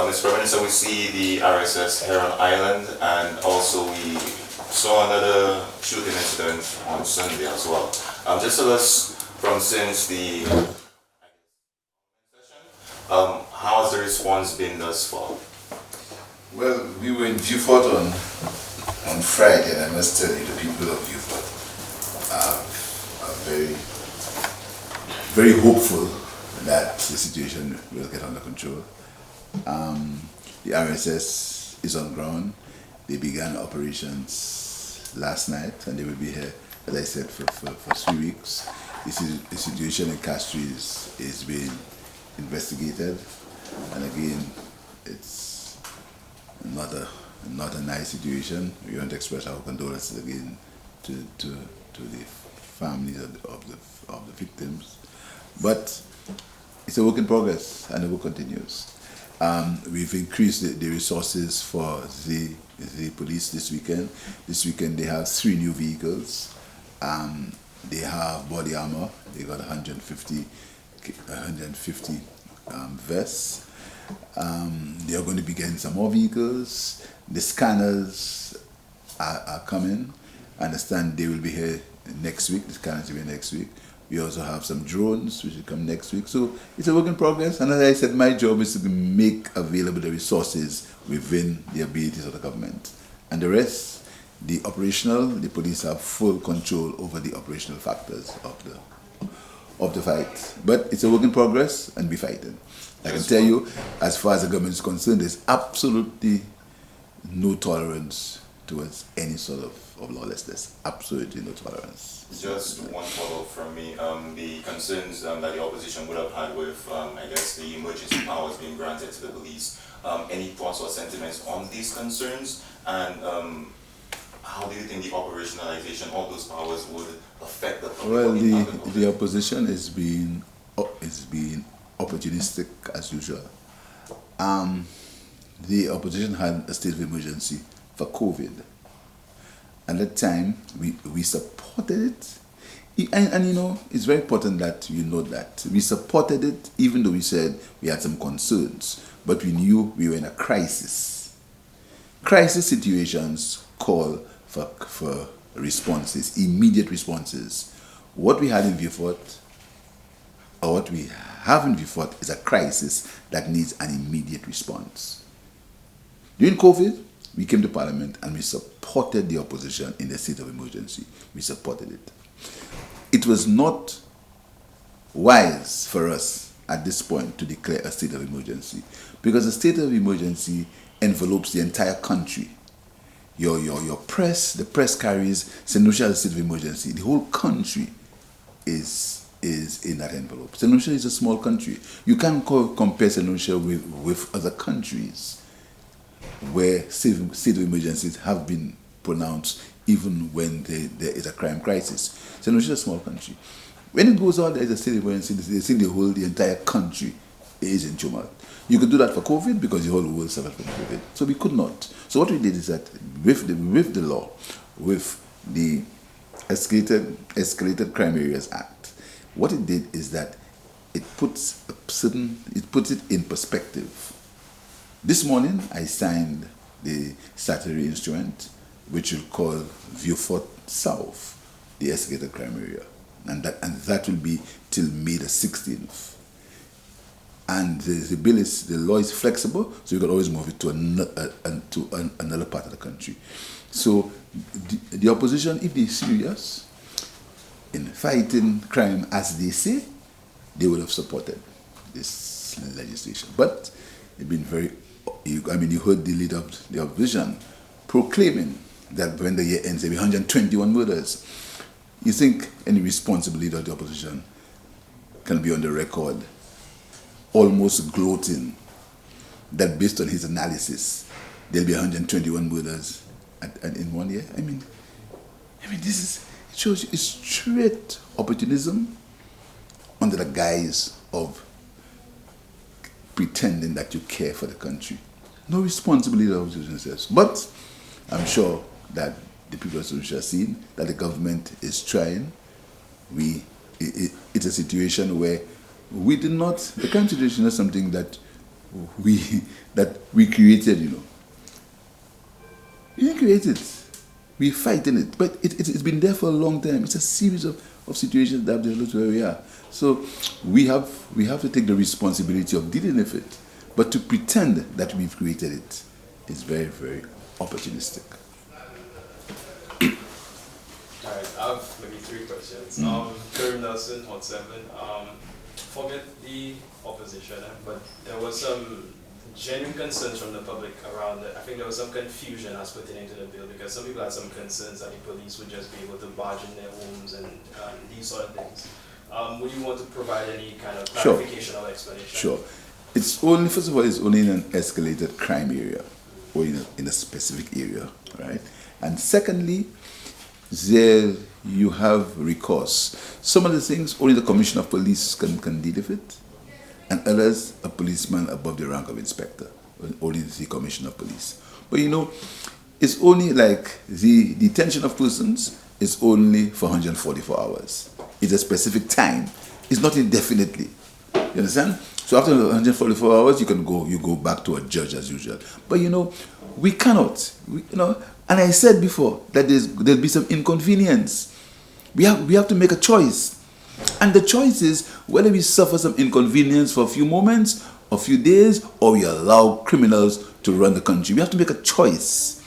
Mr. Prime Minister, we see the RSS here on Island, and also we saw another shooting incident on Sunday as well. Just tell us from since the session, how has the response been thus far? Well, we were in Beaufort on Friday, and I must tell you, the people of Beaufort are very, very hopeful that the situation will get under control. The RSS is on ground. They began operations last night, and they will be here, as I said, for 3 weeks. The situation in Castro is being investigated, and again, it's not a nice situation. We want to express our condolences again to the families of the victims, but it's a work in progress, and the work continues. We've increased the resources for the police this weekend. This weekend they have 3 new vehicles. They have body armor. They got 150 vests. They are going to be getting some more vehicles. The scanners are coming. I understand they will be here next week. The scanners will be here next week. We also have some drones which will come next week. So it's a work in progress. And as I said, my job is to make available the resources within the abilities of the government. And the rest, the police have full control over the operational factors of the fight. But it's a work in progress, and we're fighting. I can tell you, as far as the government is concerned, there's absolutely no tolerance towards any sort of lawlessness. Absolutely no tolerance. Just one follow-up from me. The concerns that the opposition would have had with, I guess, the emergency powers being granted to the police. Any thoughts or sentiments on these concerns? And how do you think the operationalization of those powers would affect the public? Well, the opposition is being opportunistic as usual. The opposition had a state of emergency for COVID. At that time, we supported it. And you know, it's very important that you know that. We supported it even though we said we had some concerns. But we knew we were in a crisis. Crisis situations call for responses, immediate responses. What we had in Beaufort, or what we have in Beaufort, is a crisis that needs an immediate response. During COVID, we came to Parliament and we supported the opposition in the state of emergency. We supported it. It was not wise for us at this point to declare a state of emergency, because a state of emergency envelopes the entire country. Your press, the press carries St. Lucia as a state of emergency. The whole country is in that envelope. St. Lucia is a small country. You can't compare St. Lucia with other countries where state of emergencies have been pronounced even when there is a crime crisis. St. Lucia is a small country. When it goes on, there is a state of emergency, they think the entire country is in tumult. You could do that for COVID because the whole world suffered from COVID. So we could not. So what we did is that with the law, with the Escalated Crime Areas Act, what it did is that it puts it in perspective. This morning, I signed the statutory instrument, which will call Beaufort South the escalated crime area, and that will be till May the 16th. And the law is flexible, so you can always move it to another part of the country. So the opposition, if they're serious in fighting crime, as they say, they would have supported this legislation. But they've been you heard the leader of the opposition proclaiming that when the year ends, there will be 121 murders. You think any responsible leader of the opposition can be on the record almost gloating that based on his analysis, there'll be 121 murders in 1 year? I mean, it shows you it's straight opportunism under the guise of pretending that you care for the country. No responsibility of the opposition says. But I'm sure that the people of St. Lucia have seen that the government is trying. It's a situation where we did not, the crime situation is something that we created, you know. We didn't create it. We fight in it. But it's been there for a long time. It's a series of situations that have developed where we are. So we have to take the responsibility of dealing with it. But to pretend that we've created it is very, very opportunistic. All right, I have maybe 3 questions. Kerr Nelson, Hot 7. Forget the opposition, but there was some genuine concerns from the public around it. I think there was some confusion as pertaining to the bill because some people had some concerns that the police would just be able to barge in their homes and these sort of things. Would you want to provide any kind of clarification or explanation? Sure. It's only, first of all, it's only in an escalated crime area or in a specific area, right? And secondly, there you have recourse. Some of the things only the Commissioner of Police can deal with it, and others a policeman above the rank of inspector, only the Commissioner of Police. But you know, it's only like the detention of persons is only for 144 hours. It's a specific time. It's not indefinitely. You understand? So after 144 hours, you go back to a judge as usual. But you know, we cannot. And I said before that there'll be some inconvenience. We have to make a choice, and the choice is whether we suffer some inconvenience for a few moments, a few days, or we allow criminals to run the country. We have to make a choice.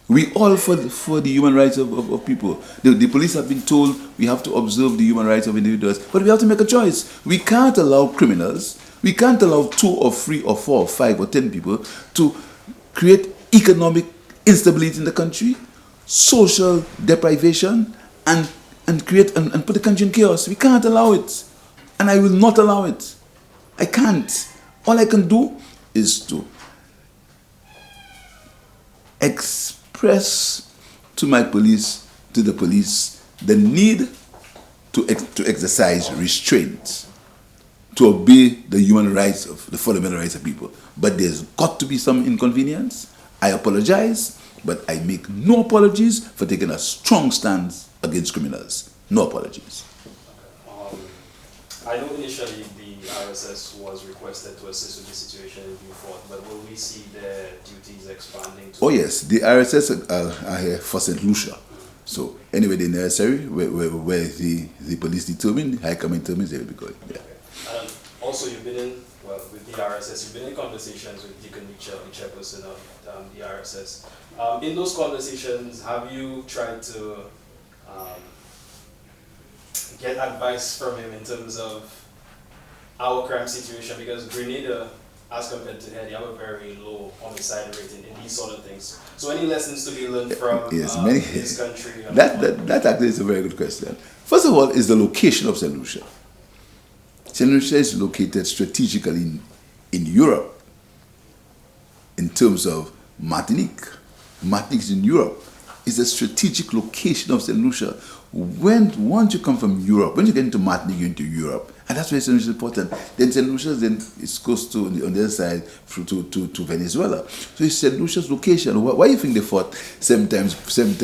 We all for the human rights of people. The police have been told we have to observe the human rights of individuals, but we have to make a choice. We can't allow criminals. We can't allow 2 or 3 or 4 or 5 or 10 people to create economic instability in the country, social deprivation, and create and put the country in chaos. We can't allow it, and I will not allow it. I can't. All I can do is to express to the police, the need to exercise restraint, to obey the human rights of the fundamental rights of people. But there's got to be some inconvenience. I apologize, but I make no apologies for taking a strong stance against criminals. No apologies. I know initially the RSS was requested to assist with the situation in Beaufort, but will we see their duties expanding? Oh yes, the RSS are here for St. Lucia. So anyway, the necessary where the police determine, the High Command determines, they will be going. Yeah. Also, you've been with the RSS, you've been in conversations with Deacon Mitchell, the chairperson of the RSS. In those conversations, have you tried to get advice from him in terms of our crime situation? Because Grenada, as compared to here, they have a very low homicide rate in these sort of things. So any lessons to be learned from this country? That actually is a very good question. First of all, is the location of St. Lucia. St. Lucia is located strategically in Europe in terms of Martinique. Martinique is in Europe. It's a strategic location of St. Lucia. Once you come from Europe, when you get into Martinique, you're into Europe. And that's why St. Lucia is important. Then St. Lucia is close to, on the other side, to Venezuela. So it's St. Lucia's location. Why do you think they fought seven times for St.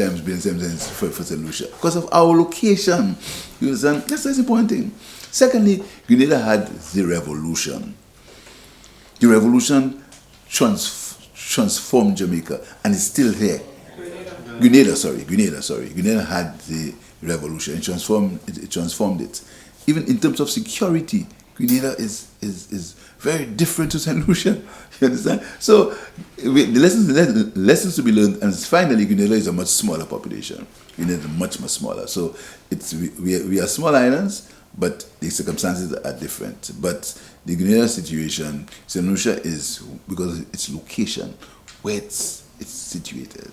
Lucia? Because of our location. You understand? That's the important thing. Secondly, Grenada had the revolution. The revolution transformed Jamaica, and it's still here. Grenada had the revolution. It transformed it. Even in terms of security, Grenada is very different to St. Lucia. You understand? So the lessons to be learned, and finally, Grenada is a much smaller population. Grenada is much smaller. So we are small islands, but the circumstances are different. But the Grenada situation, St. Lucia is, because of its location, where it's situated.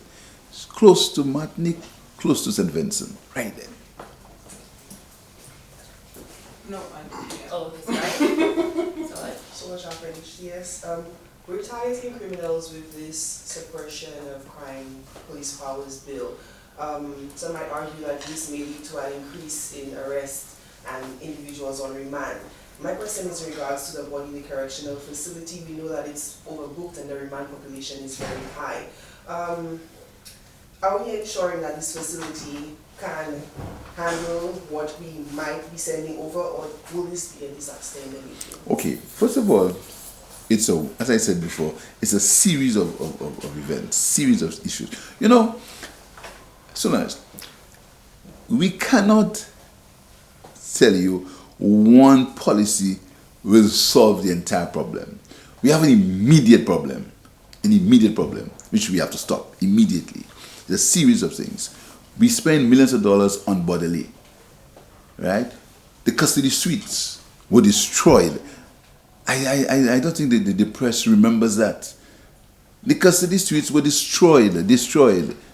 It's close to Martinique, close to St. Vincent, right there. No, oh, this guy. So much French. Yes. We're targeting criminals with this suppression of crime police powers bill. Some might argue that this may lead to an increase in arrest and individuals on remand. My question is in regards to the Bodily Correctional Facility. We know that it's overbooked and the remand population is very high. Are we ensuring that this facility can handle what we might be sending over, or will this be a disaster in the region? Okay, first of all, it's a, as I said before, it's a series of events, series of issues. You know, Solange, we cannot tell you one policy will solve the entire problem. We have an immediate problem, which we have to stop immediately. There's a series of things. We spend millions of dollars on bodily, right? The custody suites were destroyed. I don't think the press remembers that. The custody suites were destroyed.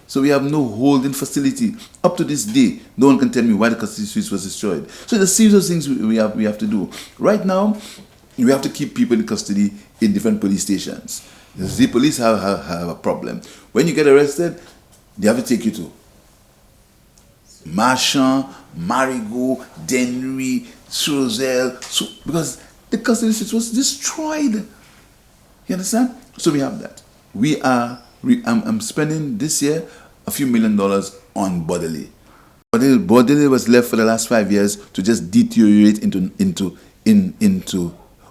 So we have no holding facility. Up to this day, no one can tell me why the custody suites was destroyed. So there's a series of things we have to do. Right now, we have to keep people in custody in different police stations. The police have a problem. When you get arrested, they have to take you to Marchand, Marigot, Dennery, Choiseul, because the custody suite was destroyed. You understand? So we have that. I'm spending this year a few $1 million on bodily. Bodily was left for the last 5 years to just deteriorate into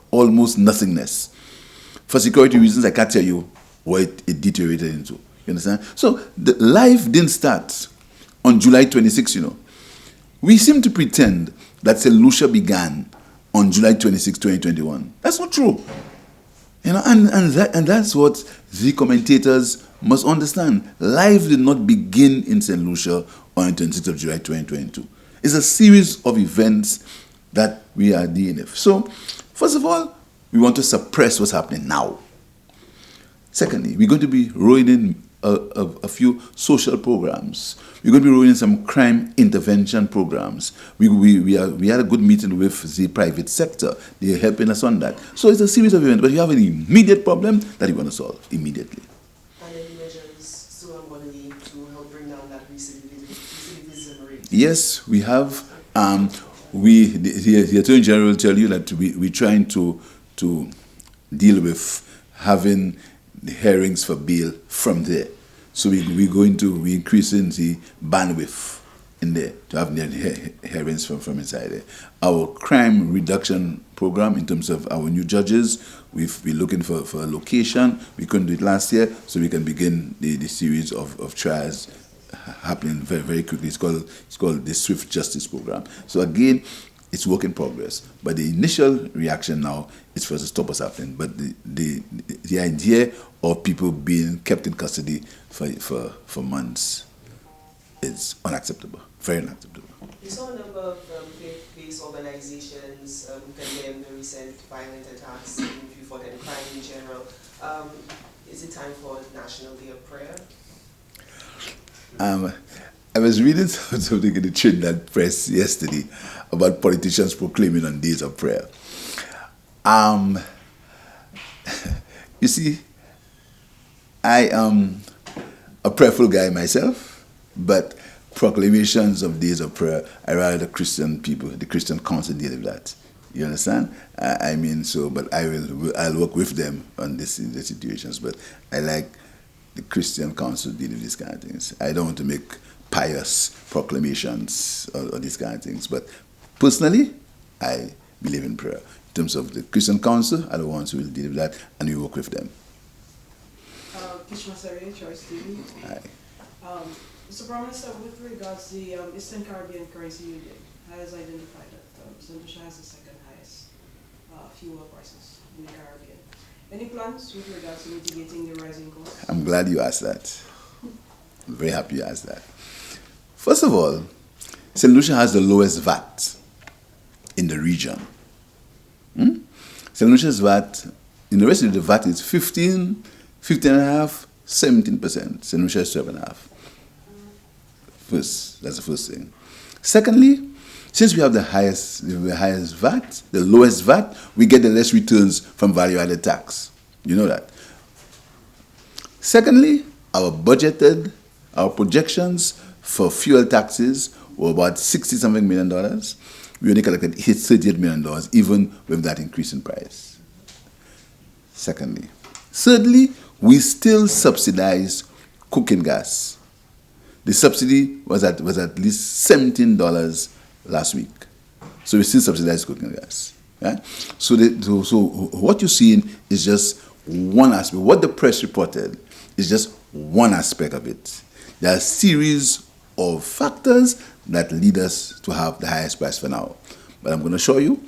almost nothingness. For security reasons, I can't tell you what it deteriorated into. You understand? So the life didn't start on July 26, you know. We seem to pretend that St. Lucia began on July 26, 2021. That's not true. You know, and that's what the commentators must understand. Life did not begin in St. Lucia on the 26th of July 2022. It's a series of events that we are dealing with. So, first of all, we want to suppress what's happening now. Secondly, we're going to be rolling in a few social programs. We're going to be rolling in some crime intervention programs. We had a good meeting with the private sector. They're helping us on that. So it's a series of events, but you have an immediate problem that you want to solve immediately. And any measures still on bodily to help bring down that recidivism rate? Yes, we have. The Attorney General will tell you that we're trying to deal with having the hearings for bail from there. So we're increasing the bandwidth in there to have the hearings from inside there. Our crime reduction program in terms of our new judges, we've been looking for a location. We couldn't do it last year, so we can begin the series of trials happening very, very quickly. It's called the Swift Justice Program. So again, it's work in progress. But the initial reaction now is for us to stop what's happening. But the idea of people being kept in custody for months is unacceptable, very unacceptable. We saw a number of faith-based organizations condemn the recent violent attacks in Beaufort and crime in general. Is it time for National Day of Prayer? I was reading something in the Trinidad press yesterday about politicians proclaiming on days of prayer. You see, I am a prayerful guy myself, but proclamations of days of prayer, I rather the Christian people, the Christian council deal with that. You understand? But I'll work with them on these situations, but I like the Christian council dealing with these kind of things. I don't want to make pious proclamations or these kind of things, but personally, I believe in prayer. In terms of the Christian council, are the ones who will deal with that, and we work with them. Kishma Sari, Choice TV. Aye. Mr. Prime Minister, with regards to the Eastern Caribbean Currency Union, has identified that St. Lucia has the second highest fuel prices in the Caribbean. Any plans with regards to mitigating the rising costs? I'm glad you asked that. I'm very happy you asked that. First of all, St. Lucia has the lowest VAT in the region. St. Lucia's VAT, in the rest of the VAT is 15, 15.5%, 17%. St. Lucia is 12.5%. First, that's the first thing. Secondly, since we have the highest VAT, the lowest VAT, we get the less returns from value-added tax. You know that. Secondly, our projections for fuel taxes were about $60-something million. We only collected $38 million, even with that increase in price. Secondly. Thirdly, we still subsidize cooking gas. The subsidy was at least $17 last week. So we still subsidize cooking gas. Yeah? So what you're seeing is just one aspect. What the press reported is just one aspect of it. There are a series of factors that lead us to have the highest price for now. But I'm going to show you,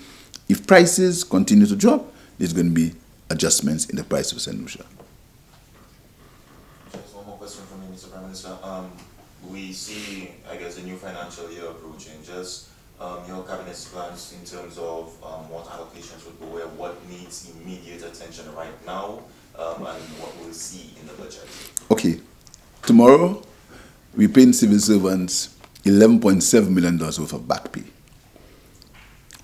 if prices continue to drop, there's going to be adjustments in the price of St. Lucia. Just one more question from me, Mr. Prime Minister. We see, I guess, the new financial year approaching. Just your cabinet's plans in terms of what allocations would go where, what needs immediate attention right now, and what we'll see in the budget. Okay, tomorrow we're paying civil servants $11.7 million worth of back pay.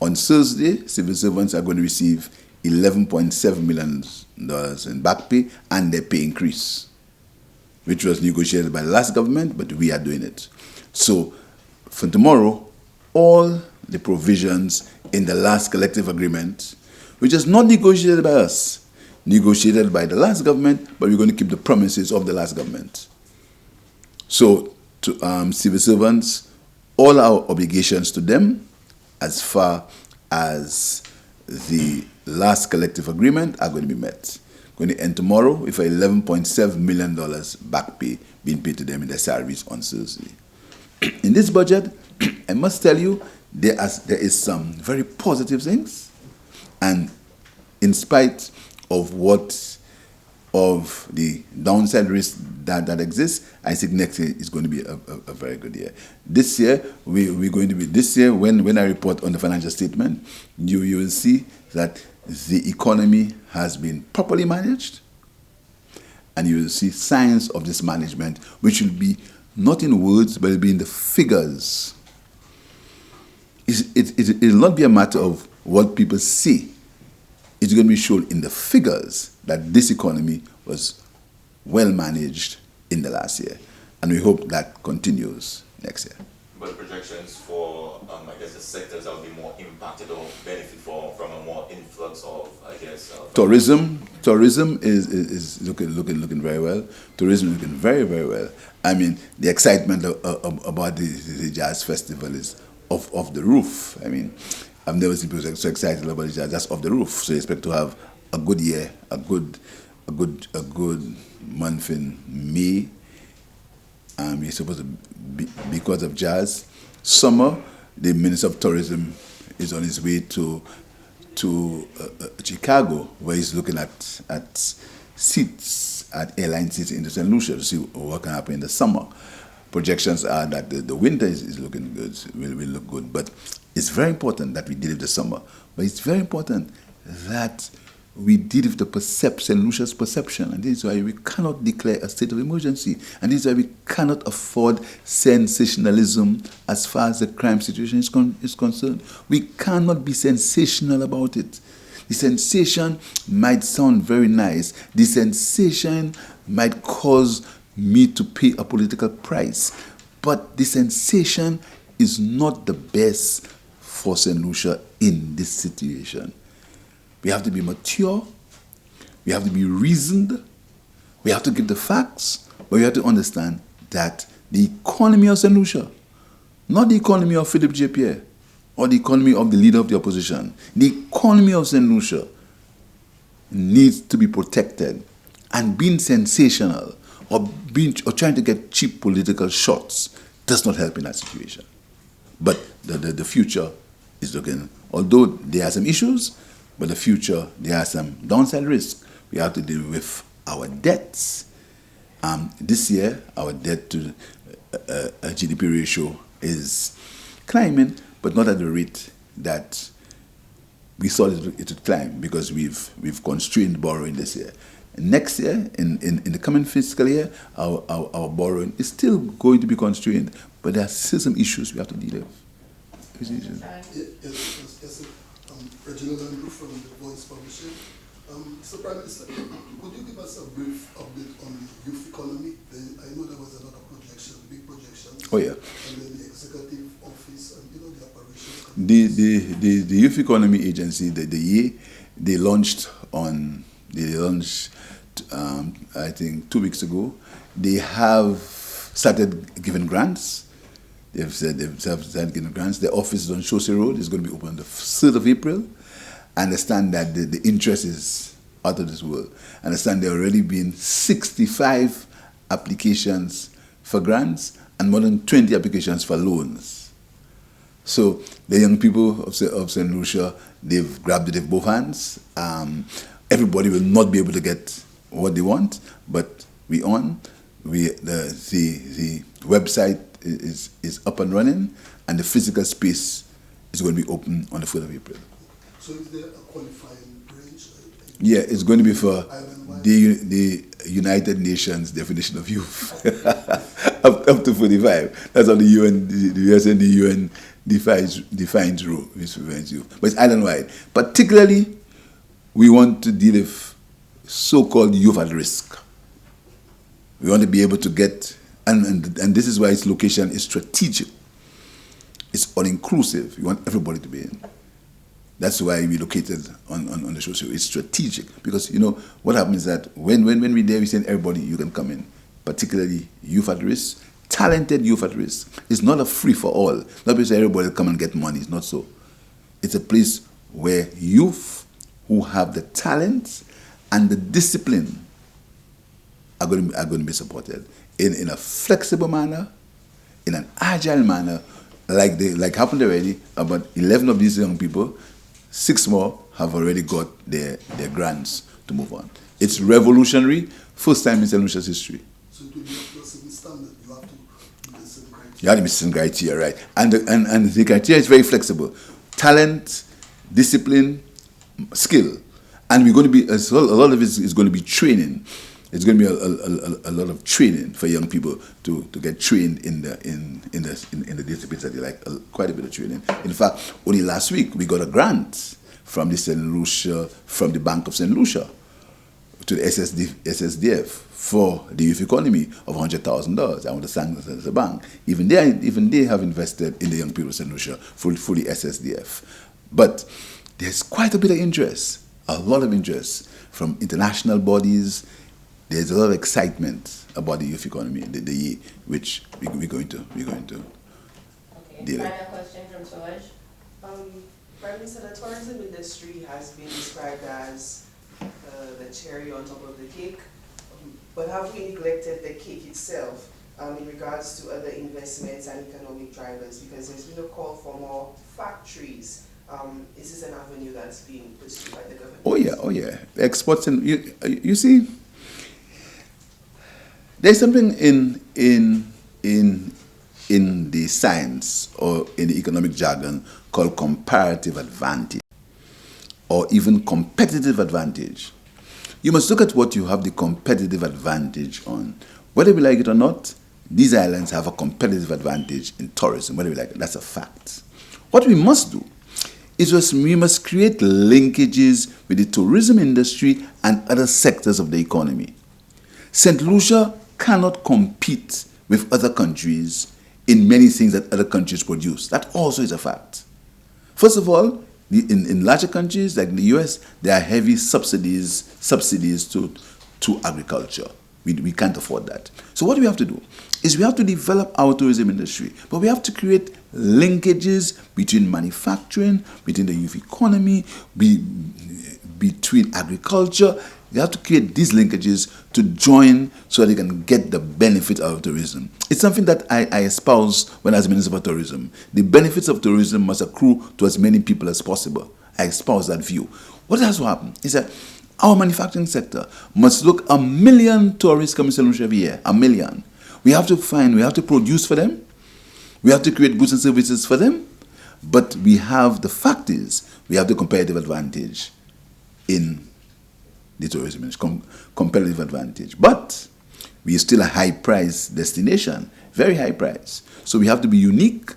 On Thursday, civil servants are going to receive $11.7 million in back pay and their pay increase, which was negotiated by the last government, but we are doing it. So for tomorrow, all the provisions in the last collective agreement, which is not negotiated by us, negotiated by the last government, but we're going to keep the promises of the last government. So to civil servants, all our obligations to them as far as the last collective agreement are going to be met. Going to end tomorrow with $11.7 million back pay being paid to them in their salaries on Thursday. In this budget, I must tell you, there is some very positive things, and in spite of the downside risk that exists, I think next year is going to be a very good year. This year, we're going to be, when I report on the financial statement, you will see that the economy has been properly managed, and you will see signs of this management, which will be not in words, but it will be in the figures. It will not be a matter of what people say. It's going to be shown in the figures that this economy was well managed in the last year. And we hope that continues next year. But projections for, I guess, the sectors that will be more impacted or benefit from a more influx of, I guess... Tourism is looking very well. Tourism is looking very, very well. I mean, the excitement about the jazz festival is off the roof. I mean, I've never seen people so excited about the jazz. That's off the roof. So you expect to have a good year, a good month in May. You're supposed to be, because of jazz. Summer, the Minister of Tourism is on his way to Chicago, where he's looking at seats, at airline seats in St. Lucia to see what can happen in the summer. Projections are that the winter is looking good, will look good. But it's very important that we deal with the summer. But it's very important that we deal with the St. Lucia's perception. And this is why we cannot declare a state of emergency. And this is why we cannot afford sensationalism as far as the crime situation is concerned. We cannot be sensational about it. The sensation might sound very nice. The sensation might cause me to pay a political price. But the sensation is not the best for St. Lucia in this situation. We have to be mature, we have to be reasoned, we have to give the facts, but we have to understand that the economy of St. Lucia, not the economy of Philip J. Pierre, or the economy of the leader of the opposition, the economy of St. Lucia needs to be protected, and being sensational or trying to get cheap political shots does not help in that situation. But the future is looking, although there are some issues, but the future, there are some downside risks. We have to deal with our debts. This year, our debt to GDP ratio is climbing, but not at the rate that we thought it would climb, because we've constrained borrowing this year. Next year, in the coming fiscal year, our borrowing is still going to be constrained, but there are still some issues we have to deal with. Yes, Reginald Andrew from the Voice Publishing. Mr. Prime Minister, could you give us a brief update on the youth economy? I know there was a lot of projections, big projections. Oh yeah. And then the executive office and the operations. The Youth Economy Agency, the YE, they launched I think 2 weeks ago. They have started giving grants. They've started giving grants. Their office is on Chaussee Road. It's going to be open on the 3rd of April. understand that the interest is out of this world. Understand there have already been 65 applications for grants and more than 20 applications for loans. So the young people of St. Lucia, they've grabbed it with both hands. Everybody will not be able to get what they want, but the website is up and running, and the physical space is going to be open on the 4th of April. So is there a qualifying range? Yeah, it's going to be for the United Nations definition of youth, up to 45. That's how the UN, the US and the UN defines youth. But it's island-wide. Particularly, we want to deal with so-called youth at risk. We want to be able to get, and this is why its location is strategic. It's all-inclusive. We want everybody to be in. That's why we located on the show. So it's strategic, because what happens is that when we're there, we send everybody, you can come in, particularly youth at risk, talented youth at risk. It's not a free for all. Not because everybody will come and get money. It's not so. It's a place where youth who have the talent and the discipline are going to be supported in a flexible manner, in an agile manner, like happened already. About 11 of these young people, 6 more have already got their grants to move on. It's revolutionary, first time in St. Lucia's history. So it will be up to a certain standard. You have to meet a certain criteria. You have to meet certain criteria, right? And the criteria is very flexible: talent, discipline, skill, and we're going to be a lot of it is going to be training. It's going to be a lot of training for young people to get trained in the disciplines that they like. Quite a bit of training. In fact, only last week we got a grant from from the Bank of St. Lucia to the SSDF for the youth economy of $100,000. I want to thank the bank. Even they have invested in the young people of St. Lucia fully SSDF. But there's quite a bit of interest, a lot of interest from international bodies. There's a lot of excitement about the youth economy, which we're going to Okay, deal with. final question from Soaj. Prime Minister, the tourism industry has been described as the cherry on top of the cake, but have we neglected the cake itself in regards to other investments and economic drivers? Because there's been a call for more factories. Is this an avenue that's being pursued by the government? Oh yeah. Exports, and you see, there's something in the science or in the economic jargon called comparative advantage, or even competitive advantage. You must look at what you have the competitive advantage on. Whether we like it or not, these islands have a competitive advantage in tourism. Whether we like it, that's a fact. What we must do is we must create linkages with the tourism industry and other sectors of the economy. St. Lucia cannot compete with other countries in many things that other countries produce. That also is a fact. First of all, in larger countries like the US, there are heavy subsidies to agriculture. We can't afford that. So what we have to do is we have to develop our tourism industry, but we have to create linkages between manufacturing, between the youth economy, between agriculture. You have to create these linkages to join so that they can get the benefit out of tourism. It's something that I espouse when I was Minister for Tourism. The benefits of tourism must accrue to as many people as possible. I espouse that view. What has to happen is that our manufacturing sector must look 1 million tourists coming to St. Lucia every year. 1 million. We have to produce for them. We have to create goods and services for them. But the fact is, we have the competitive advantage in the tourism industry, competitive advantage. But we are still a high price destination, very high price. So we have to be unique.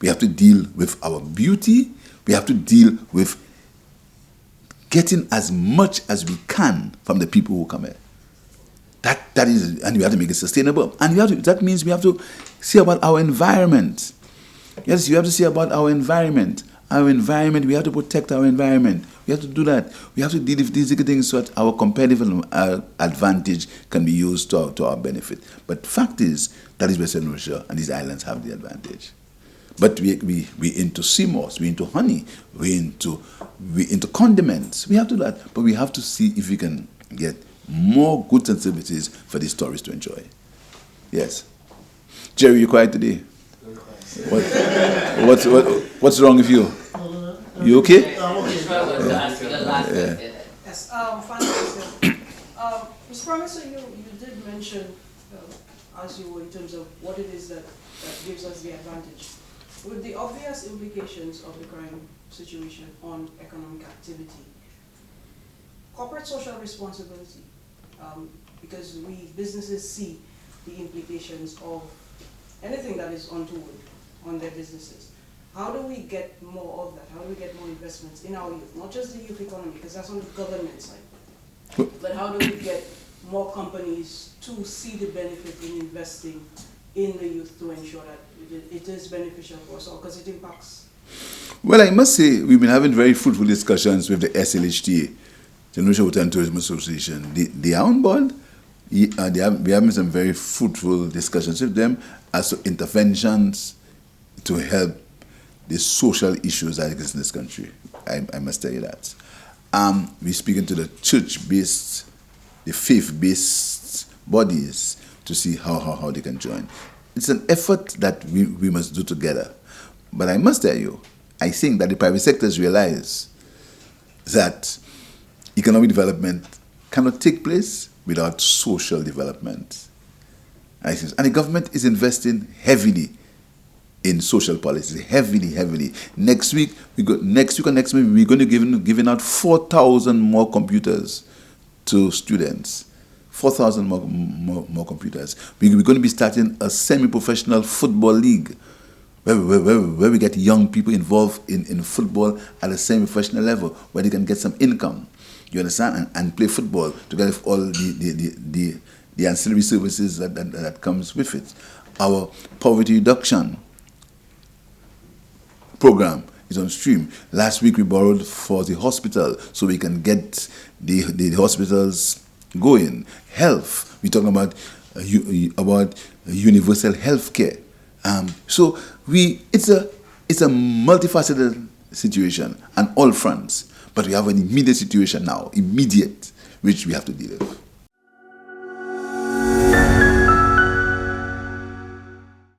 We have to deal with our beauty. We have to deal with getting as much as we can from the people who come here. That is, and we have to make it sustainable. And that means we have to see about our environment. Yes, you have to see about our environment. Our environment, we have to protect our environment. We have to do that. We have to deal with these things so that our competitive advantage can be used to our benefit. But fact is, that is where St. Lucia and these islands have the advantage. But we into CMOS, we into honey, we into condiments. We have to do that, but we have to see if we can get more goods and services for these tourists to enjoy. Yes. Jerry, you quiet today? What's wrong with you? You okay? Yes, final question. Mr. Promisor, you did mention, as you were, in terms of what it is that gives us the advantage. With the obvious implications of the crime situation on economic activity, corporate social responsibility, because businesses see the implications of anything that is untoward on their businesses. How do we get more of that? How do we get more investments in our youth? Not just the youth economy, because that's on the government side. But how do we get more companies to see the benefit in investing in the youth to ensure that it is beneficial for us all, because it impacts? Well, I must say, we've been having very fruitful discussions with the SLHTA, General Hotel and Tourism Association. They are on board. We're having some very fruitful discussions with them as to interventions to help the social issues that exist in this country. I must tell you that. We're speaking to the church-based, the faith-based bodies to see how they can join. It's an effort that we must do together. But I must tell you, I think that the private sectors realize that economic development cannot take place without social development. And the government is investing heavily in social policies, heavily. Next week or next month, we're going to giving out 4,000 more computers to students. 4,000 more computers. We're going to be starting a semi-professional football league where we get young people involved in football at a semi-professional level, where they can get some income. You understand? And play football together with all the ancillary services that comes with it. Our poverty reduction program is on stream. Last week we borrowed for the hospital so we can get the hospitals going. Health, we're talking about universal health care. So it's a multifaceted situation on all fronts, but we have an immediate situation now, which we have to deal with.